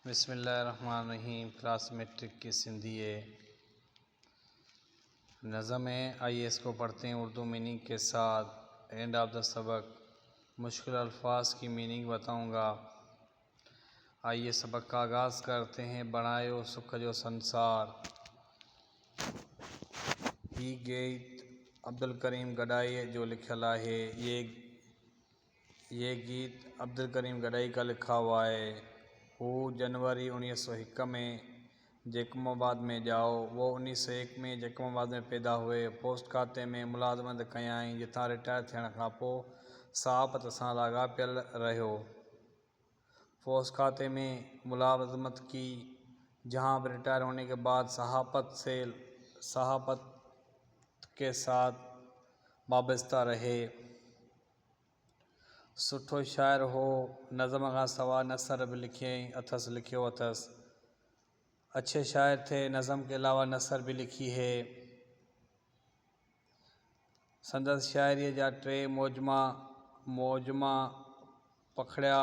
بسم اللہ الرحمن الرحیم۔ کلاس میٹرک کی سندھی نظم ہے، آئیے اس کو پڑھتے ہیں اردو میننگ کے ساتھ۔ اینڈ آف دا سبق مشکل الفاظ کی میننگ بتاؤں گا۔ آئیے سبق کا آغاز کرتے ہیں۔ بنایو سکھ جو سنسار۔ ہی گیت عبدالکریم گڈائی جو لکھل ہے، یہ گیت عبدالکریم گڈائی کا لکھا ہوا ہے۔ وہ جنوری 1901 میں جیکم آباد میں جاؤ۔ وہ 1901 میں جیکم آباد میں پیدا ہوئے۔ پوسٹ کھاتے میں ملازمت کیائیں، جتھاں ریٹائر تھیڻ کھان پوءِ صحافت سان لاڳاپيل رهيو۔ پوسٹ کھاتے میں ملازمت کی، جہاں ریٹائر ہونے کے بعد صحافت کے ساتھ وابستہ رہے۔ سٹھو شاعر ہو۔ نظم کا سوا نثر بھی لکھیو اتھس۔ اچھے شاعر تھے، نظم کے علاوہ نثر بھی لکھی ہے۔ سندس شاعری جا 3 موجما پکھڑیا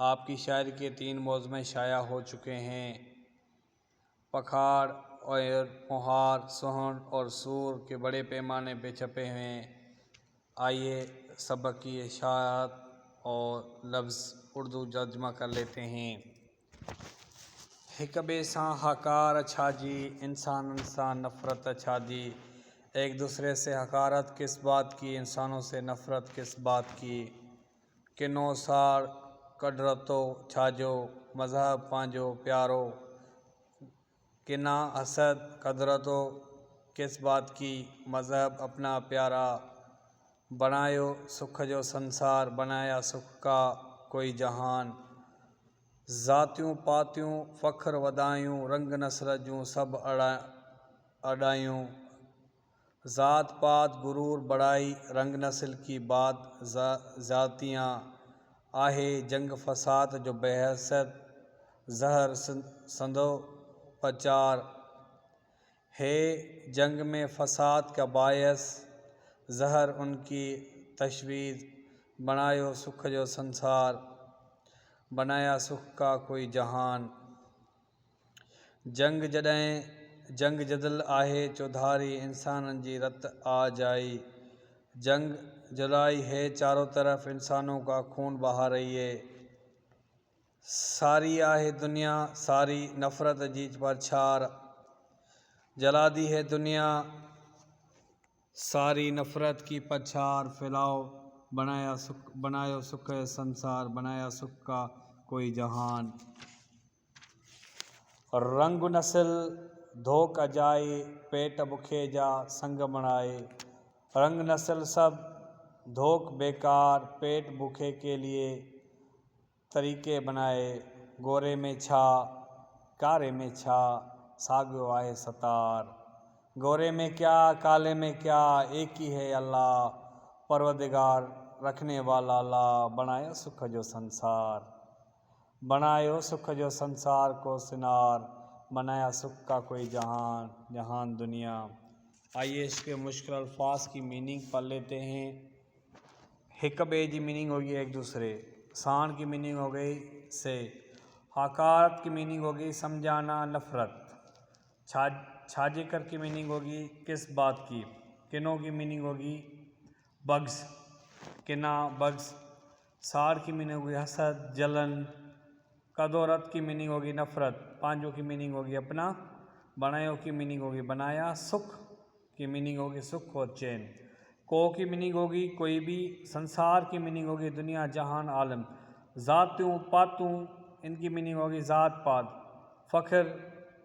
آپ کی شاعری کے 3 موجمے شائع ہو چکے ہیں۔ پکھاڑ اور پنہار، سوہن اور سور کے بڑے پیمانے پہ چھپے ہیں۔ آئیے سبق کی اشاعت اور لفظ اردو ترجمہ کر لیتے ہیں۔ ہک بے ساں حکار چھاجی، انسانن ساں نفرت چھاجی۔ ایک دوسرے سے حقارت کس بات کی، انسانوں سے نفرت کس بات کی۔ کنو ساڑ کڈرتو چھاجو، مذہب پانجو پیارو۔ کنا حسد کدرتو کس بات کی، مذہب اپنا پیارا۔ بنایو سکھ جو سنسار، بنایا سکھ کا کوئی جہان۔ ذاتیوں پاتیوں فخر ودایوں، رنگ نسل جوں سب اڈایوں۔ ذات پات غرور بڑائی، رنگ نسل کی بات ذاتیاں۔ آہے جنگ فساد جو بحثت، زہر سندھو پچار۔ ہے جنگ میں فساد کا باعث، زہر ان کی تشویش۔ بنایو سکھ جو سنسار، بنایا سکھ کا کوئی جہان۔ جنگ جدل آہے چودھاری، انسانن جی رت آ جائی۔ جنگ جلائی ہے چاروں طرف، انسانوں کا خون بہا رہی ہے۔ ساری آہے دنیا ساری، نفرت جی پرچھار۔ جلا دی ہے دنیا ساری، نفرت کی پرچھار پھیلاؤ۔ بنایو سکھ سنسار، بنایا سکھ کا کوئی جہان۔ رنگ نسل دھوک اجائے، پیٹ بکھے جا سنگ بنائے۔ رنگ نسل سب دھوک بیکار، پیٹ بھوکے کے لیے طریقے بنائے۔ گورے میں چھا کارے میں چھا، ساڳیو آہے ستار۔ گورے میں کیا کالے میں کیا، ایک ہی ہے اللہ، پروردگار رکھنے والا اللہ۔ بنایا سکھ جو سنسار، بنایو سکھ جو سنسار کو سنار۔ بنایا سکھ کا کوئی جہان، جہان دنیا۔ آئیے اس کے مشکل الفاظ کی میننگ پڑھ لیتے ہیں۔ ہک بے کی میننگ ہوگی ایک دوسرے، سان کی میننگ ہو گئی سے، حقارت کی میننگ ہوگی سمجھانا نفرت، چھاجے کر کی میننگ ہوگی کس بات کی، کنوں کی میننگ ہوگی بغض، کنا بغض، ساڑ کی میننگ ہوگی حسد جلن، کدورت کی میننگ ہوگی نفرت، پانجو کی میننگ ہوگی اپنا، بنایو کی میننگ ہوگی بنایا، سکھ کی میننگ ہوگی سکھ اور چین، کو کی میننگ ہوگی کوئی بھی، سنسار کی میننگ ہوگی دنیا جہان عالم، ذاتوں پاتوں ان کی میننگ ہوگی ذات پات، فخر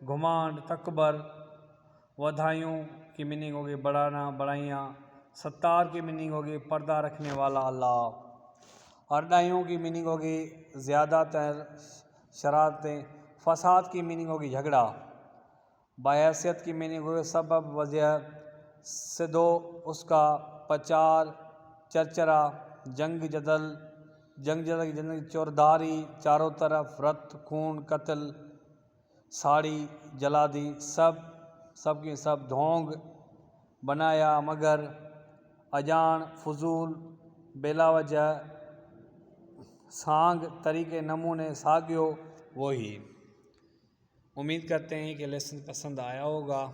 گھمانڈ تکبر، ودھائیوں کی میننگ ہوگی بڑھانا بڑھائیاں، ستار کی میننگ ہوگی پردہ رکھنے والا اللہ، اڈائیوں کی میننگ ہوگی زیادہ تر شرارتیں، فساد کی میننگ ہوگی جھگڑا، بحیثیت کی میننگ ہوگی سبب وجہ، سدھو اس کا پچار چرچرا، جنگ جدل کی چوردھاری چاروں طرف، رت خون قتل، ساڑی جلا دی، سب کی سب، ڈھونگ بنایا مگر اجان فضول بلا وجہ سانگ طریقے نمونے ساگیو وہی۔ امید کرتے ہیں کہ لیسن پسند آیا ہوگا۔